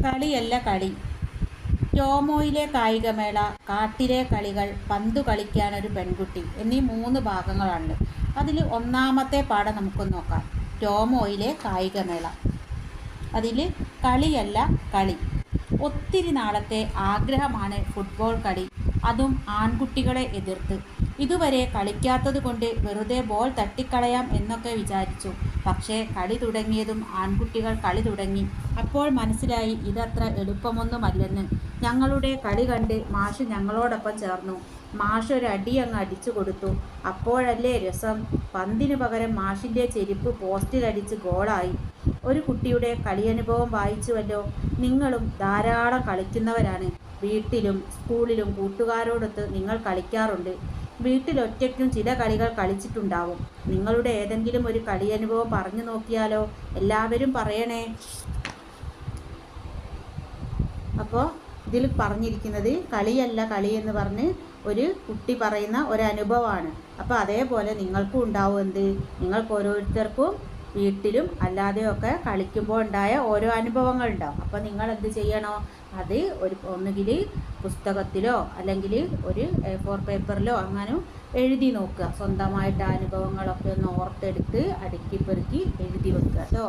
കളിയല്ല കളി. ടോമോയിലെ കായികമേള, കാട്ടിലെ കളികൾ, പന്തു കളിക്കാനൊരു പെൺകുട്ടി എന്നീ 3 ഭാഗങ്ങളാണ്. അതിൽ ഒന്നാമത്തെ പാഠം നമുക്കൊന്ന് നോക്കാം. ടോമോയിലെ കായികമേള. അതിൽ കളിയല്ല കളി. ഒത്തിരി നാളത്തെ ആഗ്രഹമാണ് ഫുട്ബോൾ കളി, അതും ആൺകുട്ടികളെ എതിർത്ത്. ഇതുവരെ കളിക്കാത്തത് കൊണ്ട് വെറുതെ ബോൾ തട്ടിക്കളയാം എന്നൊക്കെ വിചാരിച്ചു. പക്ഷേ കളി തുടങ്ങിയതും ആൺകുട്ടികൾ കളി തുടങ്ങി. അപ്പോൾ മനസ്സിലായി ഇതത്ര എളുപ്പമൊന്നുമല്ലെന്ന്. ഞങ്ങളുടെ കളി കണ്ട് മാഷ് ഞങ്ങളോടൊപ്പം ചേർന്നു. മാഷ് ഒരടി അങ്ങ് അടിച്ചു കൊടുത്തു. അപ്പോഴല്ലേ രസം. പന്തിന് പകരം മാഷിൻ്റെ ചെരുപ്പ് പോസ്റ്റിലടിച്ച് ഗോളായി. ഒരു കുട്ടിയുടെ കളിയനുഭവം വായിച്ചുവല്ലോ. നിങ്ങളും ധാരാളം കളിക്കുന്നവരാണ്. വീട്ടിലും സ്കൂളിലും കൂട്ടുകാരോടൊത്ത് നിങ്ങൾ കളിക്കാറുണ്ട്. വീട്ടിലൊറ്റയ്ക്കും ചില കളികൾ കളിച്ചിട്ടുണ്ടാവും. നിങ്ങളുടെ ഏതെങ്കിലും ഒരു കളിയനുഭവം പറഞ്ഞു നോക്കിയാലോ? എല്ലാവരും പറയണേ. അപ്പോൾ ഇതിൽ പറഞ്ഞിരിക്കുന്നത് കളിയല്ല കളി എന്ന് പറഞ്ഞ് ഒരു കുട്ടി പറയുന്ന ഒരനുഭവമാണ്. അപ്പോൾ അതേപോലെ നിങ്ങൾക്കും ഉണ്ടാവും എന്ത്? നിങ്ങൾക്ക് ഓരോരുത്തർക്കും വീട്ടിലും അല്ലാതെയൊക്കെ കളിക്കുമ്പോൾ ഉണ്ടായ ഓരോ അനുഭവങ്ങൾ ഉണ്ടാവും. അപ്പോൾ നിങ്ങൾ എന്ത് ചെയ്യണോ? അത് ഒന്നുകിൽ പുസ്തകത്തിലോ അല്ലെങ്കിൽ ഒരു A4 പേപ്പറിലോ അങ്ങനെ എഴുതി നോക്കുക. സ്വന്തമായിട്ട് ആ അനുഭവങ്ങളൊക്കെ ഒന്ന് ഓർത്തെടുത്ത് അടുക്കി പെറുക്കി എഴുതി വെക്കുക കേട്ടോ.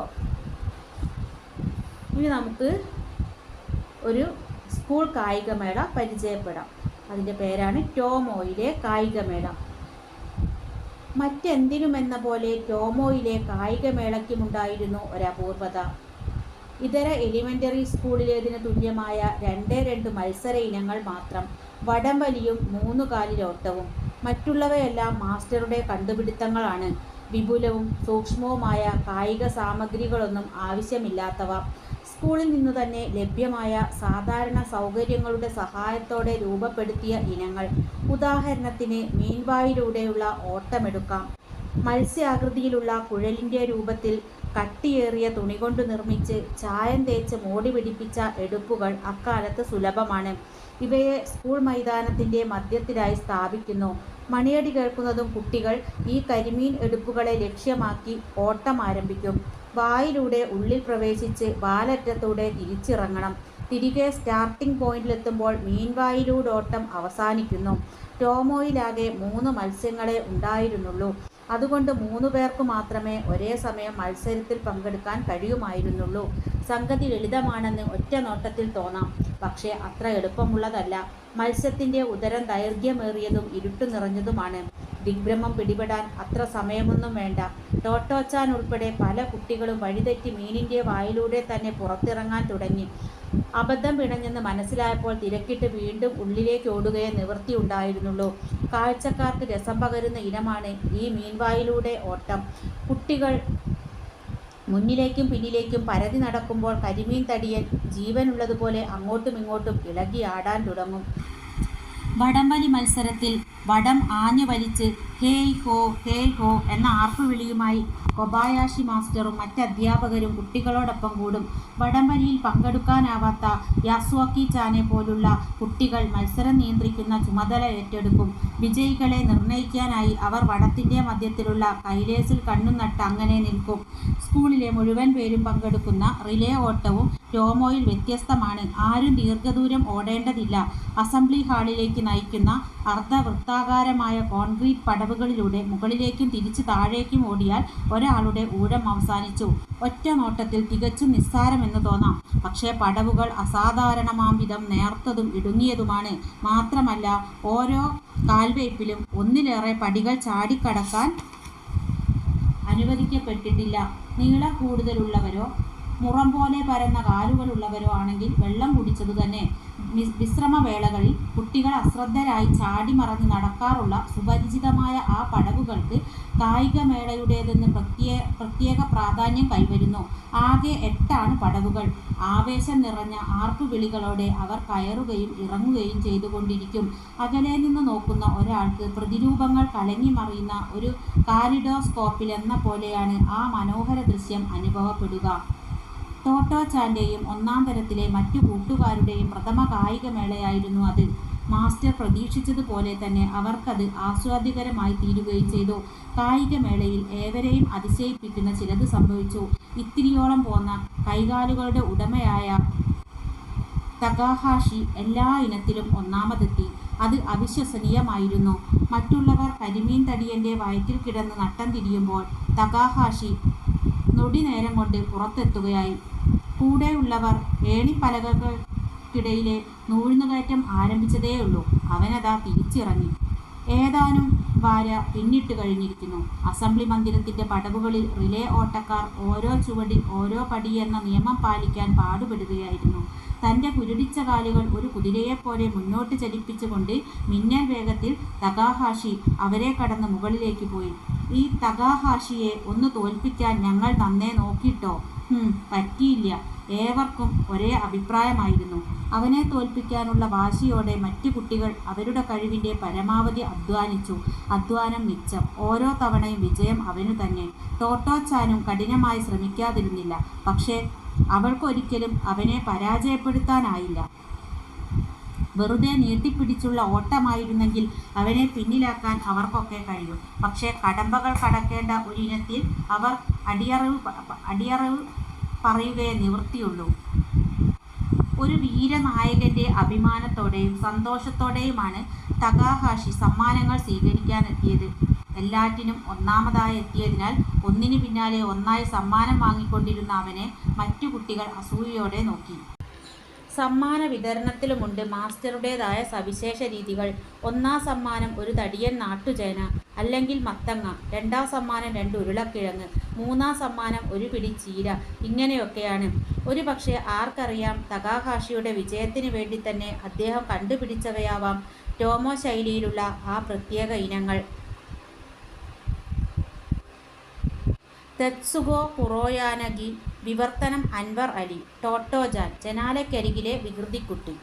ഇനി നമുക്ക് ഒരു സ്കൂൾ കായികമേള പരിചയപ്പെടാം. അതിൻ്റെ പേരാണ് ടോമോയിലെ കായികമേള. മറ്റെന്തിനുമെന്ന പോലെ ടോമോയിലെ കായികമേളയ്ക്കുമുണ്ടായിരുന്നു ഒരപൂർവത. ഇതര എലിമെൻ്ററി സ്കൂളിലേതിന് തുല്യമായ 2 മത്സര ഇനങ്ങൾ മാത്രം. വടംവലിയും 3 കാലിലോട്ടവും. മറ്റുള്ളവയെല്ലാം മാസ്റ്ററുടെ കണ്ടുപിടുത്തങ്ങളാണ്. വിപുലവും സൂക്ഷ്മവുമായ കായിക സാമഗ്രികളൊന്നും ആവശ്യമില്ലാത്തവ. സ്കൂളിൽ നിന്നു തന്നെ ലഭ്യമായ സാധാരണ സൗകര്യങ്ങളുടെ സഹായത്തോടെ രൂപപ്പെടുത്തിയ ഇനങ്ങൾ. ഉദാഹരണത്തിന് മീൻവായിലൂടെയുള്ള ഓട്ടമെടുക്കാം. മത്സ്യാകൃതിയിലുള്ള കുഴലിൻ്റെ രൂപത്തിൽ കട്ടിയേറിയ തുണി കൊണ്ട് നിർമ്മിച്ച് ചായം തേച്ച് മോടി പിടിപ്പിച്ച എടുപ്പുകൾ അക്കാലത്ത് സുലഭമാണ്. ഇവയെ സ്കൂൾ മൈതാനത്തിൻ്റെ മധ്യത്തിലായി സ്ഥാപിക്കുന്നു. മണിയടി കേൾക്കുന്നതും കുട്ടികൾ ഈ കരിമീൻ എടുപ്പുകളെ ലക്ഷ്യമാക്കി ഓട്ടം ആരംഭിക്കും. വായിലൂടെ ഉള്ളിൽ പ്രവേശിച്ച് വാലറ്റത്തൂടെ തിരിച്ചിറങ്ങണം. തിരികെ സ്റ്റാർട്ടിംഗ് പോയിന്റിലെത്തുമ്പോൾ മീൻവായിലൂടോട്ടം അവസാനിക്കുന്നു. ടോമോയിലാകെ 3 മത്സ്യങ്ങളെ ഉണ്ടായിരുന്നുള്ളൂ. അതുകൊണ്ട് 3 പേർക്ക് മാത്രമേ ഒരേ സമയം മത്സരത്തിൽ പങ്കെടുക്കാൻ കഴിയുമായിരുന്നുള്ളൂ. സംഗതി ലളിതമാണെന്ന് ഒറ്റ നോട്ടത്തിൽ തോന്നാം, പക്ഷേ അത്ര എളുപ്പമുള്ളതല്ല. മത്സ്യത്തിൻ്റെ ഉദരം ദൈർഘ്യമേറിയതും ഇരുട്ടു നിറഞ്ഞതുമാണ്. ദിഗ്ഭ്രമം പിടിപെടാൻ അത്ര സമയമൊന്നും വേണ്ട. ടോട്ടോച്ചാൻ ഉൾപ്പെടെ പല കുട്ടികളും വഴിതെറ്റി മീനിൻ്റെ വായിലൂടെ തന്നെ പുറത്തിറങ്ങാൻ തുടങ്ങി. അബദ്ധം പിണഞ്ഞെന്ന് മനസ്സിലായപ്പോൾ തിരക്കിട്ട് വീണ്ടും ഉള്ളിലേക്ക് ഓടുകയേ നിവൃത്തിയുണ്ടായിരുന്നുള്ളൂ. കാഴ്ചക്കാർക്ക് രസം പകരുന്ന ഇനമാണ് ഈ മീൻവായിലൂടെ ഓട്ടം. കുട്ടികൾ മുന്നിലേക്കും പിന്നിലേക്കും പരതി നടക്കുമ്പോൾ കരിമീൻ തടിയൻ ജീവനുള്ളതുപോലെ അങ്ങോട്ടും ഇങ്ങോട്ടും ഇളകി ആടാൻ തുടങ്ങും. വടംവലി മത്സരത്തിൽ വടം ആഞ്ഞു വലിച്ച് ഹേയ് ഹോ എന്ന ആർപ്പുവിളിയുമായി കൊബായാഷി മാസ്റ്ററും മറ്റധ്യാപകരും കുട്ടികളോടൊപ്പം കൂടും. വടംവലിയിൽ പങ്കെടുക്കാനാവാത്ത യാസുവാക്കി ചാനെ പോലുള്ള കുട്ടികൾ മത്സരം നിയന്ത്രിക്കുന്ന ചുമതല ഏറ്റെടുക്കും. വിജയികളെ നിർണയിക്കാനായി അവർ വടത്തിൻ്റെ മധ്യത്തിലുള്ള കൈലേസിൽ കണ്ണും നട്ട് അങ്ങനെ നിൽക്കും. സ്കൂളിലെ മുഴുവൻ പേരും പങ്കെടുക്കുന്ന റിലേ ഓട്ടവും ടോമോയിൽ വ്യത്യസ്തമാണ്. ആരും ദീർഘദൂരം ഓടേണ്ടതില്ല. അസംബ്ലി ഹാളിലേക്ക് നയിക്കുന്ന അർദ്ധവൃത്താകാരമായ കോൺക്രീറ്റ് പടവുകളിലൂടെ മുകളിലേക്കും തിരിച്ച് താഴേക്കും ഓടിയാൽ ഒരാളുടെ ഊഴം അവസാനിച്ചു. ഒറ്റ നോട്ടത്തിൽ തികച്ചും നിസ്സാരമെന്ന് തോന്നാം, പക്ഷേ പടവുകൾ അസാധാരണമാം വിധം നേർത്തതും ഇടുങ്ങിയതുമാണ്. മാത്രമല്ല ഓരോ കാൽവയ്പിലും ഒന്നിലേറെ പടികൾ ചാടിക്കടക്കാൻ അനുവദിക്കപ്പെട്ടിട്ടില്ല. നീളം കൂടുതലുള്ളവരോ മുറം പോലെ പരന്ന കാലുകളുള്ളവരോ ആണെങ്കിൽ വെള്ളം കുടിച്ചതു തന്നെ. വിശ്രമവേളകളിൽ കുട്ടികൾ അശ്രദ്ധരായി ചാടിമറഞ്ഞ് നടക്കാറുള്ള സുപരിചിതമായ ആ പടവുകൾക്ക് കായികമേളയുടേതെന്ന് പ്രത്യേക പ്രാധാന്യം കൈവരുന്നു. ആകെ 8 പടവുകൾ. ആവേശം നിറഞ്ഞ ആർപ്പുവിളികളോടെ അവർ കയറുകയും ഇറങ്ങുകയും ചെയ്തുകൊണ്ടിരിക്കും. അകലെ നിന്ന് നോക്കുന്ന ഒരാൾക്ക് പ്രതിരൂപങ്ങൾ കലങ്ങിമറിയുന്ന ഒരു കാലിഡോസ്കോപ്പിലെന്ന പോലെയാണ് ആ മനോഹര ദൃശ്യം അനുഭവപ്പെടുക. ടോട്ടോച്ചാൻ്റെയും 1-ാം തരത്തിലെ മറ്റു കൂട്ടുകാരുടെയും പ്രഥമ കായികമേളയായിരുന്നു അത്. മാസ്റ്റർ പ്രതീക്ഷിച്ചതുപോലെ തന്നെ അവർക്കത് ആസ്വാദ്യകരമായി തീരുകയും ചെയ്തു. കായികമേളയിൽ ഏവരെയും അതിശയിപ്പിക്കുന്ന ചിലത് സംഭവിച്ചു. ഇത്തിരിയോളം പോന്ന കൈകാലുകളുടെ ഉടമയായ തകാഹാഷി എല്ലാ ഇനത്തിലും ഒന്നാമതെത്തി. അത് അവിശ്വസനീയമായിരുന്നു. മറ്റുള്ളവർ കരിമീൻ തടിയൻ്റെ വയറ്റിൽ കിടന്ന് നട്ടം തിരിയുമ്പോൾ തകാഹാഷി നൊടിനേരം കൊണ്ട് പുറത്തെത്തുകയായി. കൂടെയുള്ളവർ ഏണിപ്പലകകൾക്കിടയിലെ നൂഴ്ന്നുകയറ്റം ആരംഭിച്ചതേയുള്ളൂ. അവനതാ തിരിച്ചിറങ്ങി. ഏതാനും വാര പിന്നിട്ട് കഴിഞ്ഞിരിക്കുന്നു. അസംബ്ലി മന്ദിരത്തിൻ്റെ പടവുകളിൽ റിലേ ഓട്ടക്കാർ ഓരോ ചുവടിൽ ഓരോ പടി എന്ന നിയമം പാലിക്കാൻ പാടുപെടുകയായിരുന്നു. തൻ്റെ കുരുടിച്ച കാലുകൾ ഒരു കുതിരയെപ്പോലെ മുന്നോട്ട് ചലിപ്പിച്ചുകൊണ്ട് മിന്നൽ വേഗത്തിൽ തകാഹാഷി അവരെ കടന്ന് മുകളിലേക്ക് പോയി. ഈ തകാഹാഷിയെ ഒന്ന് തോൽപ്പിക്കാൻ ഞങ്ങൾ നന്നേ നോക്കിയിട്ടോ. പറ്റിയില്ല. ഏവർക്കും ഒരേ അഭിപ്രായമായിരുന്നു. അവനെ തോൽപ്പിക്കാനുള്ള വാശിയോടെ മറ്റു കുട്ടികൾ അവരുടെ കഴിവിൻ്റെ പരമാവധി അധ്വാനിച്ചു. അധ്വാനം മിച്ചം. ഓരോ തവണയും വിജയം അവനു തന്നെ. ടോട്ടോച്ചാനും കഠിനമായി ശ്രമിക്കാതിരുന്നില്ല. പക്ഷേ അവൾക്കൊരിക്കലും അവനെ പരാജയപ്പെടുത്താനായില്ല. വെറുതെ നീട്ടിപ്പിടിച്ചുള്ള ഓട്ടമായിരുന്നെങ്കിൽ അവനെ പിന്നിലാക്കാൻ അവർക്കൊക്കെ കഴിയും. പക്ഷേ കടമ്പകൾ കടക്കേണ്ട ഒരിനത്തിൽ അവർ അടിയറവ് പറയുകയേ നിവൃത്തിയുള്ളൂ. ഒരു വീരനായകൻ്റെ അഭിമാനത്തോടെയും സന്തോഷത്തോടെയുമാണ് തകാഹാഷി സമ്മാനങ്ങൾ സ്വീകരിക്കാനെത്തിയത്. എല്ലാറ്റിനും ഒന്നാമതായി എത്തിയതിനാൽ ഒന്നിനു പിന്നാലെ ഒന്നായി സമ്മാനം വാങ്ങിക്കൊണ്ടിരുന്ന അവനെ മറ്റു കുട്ടികൾ അസൂയയോടെ നോക്കി. സമ്മാന വിതരണത്തിലുമുണ്ട് മാസ്റ്ററുടേതായ സവിശേഷ രീതികൾ. ഒന്നാം സമ്മാനം ഒരു തടിയൻ നാട്ടുചേന അല്ലെങ്കിൽ മത്തങ്ങ, രണ്ടാം സമ്മാനം 2 ഉരുളക്കിഴങ്ങ്, മൂന്നാം സമ്മാനം ഒരു പിടി ചീര. ഇങ്ങനെയൊക്കെയാണ്. ഒരു പക്ഷേ ആർക്കറിയാം, തകാഹാഷിയുടെ വിജയത്തിന് വേണ്ടി തന്നെ അദ്ദേഹം കണ്ടുപിടിച്ചവയാവാം ടോമോ ശൈലിയിലുള്ള ആ പ്രത്യേക ഇനങ്ങൾ. തെത്സുഗോ കുറോയാനഗി, വിവർത്തനം അൻവർ അലി. ടോട്ടോജാൻ, ജനാലക്കരികിലെ വികൃതിക്കുട്ടി.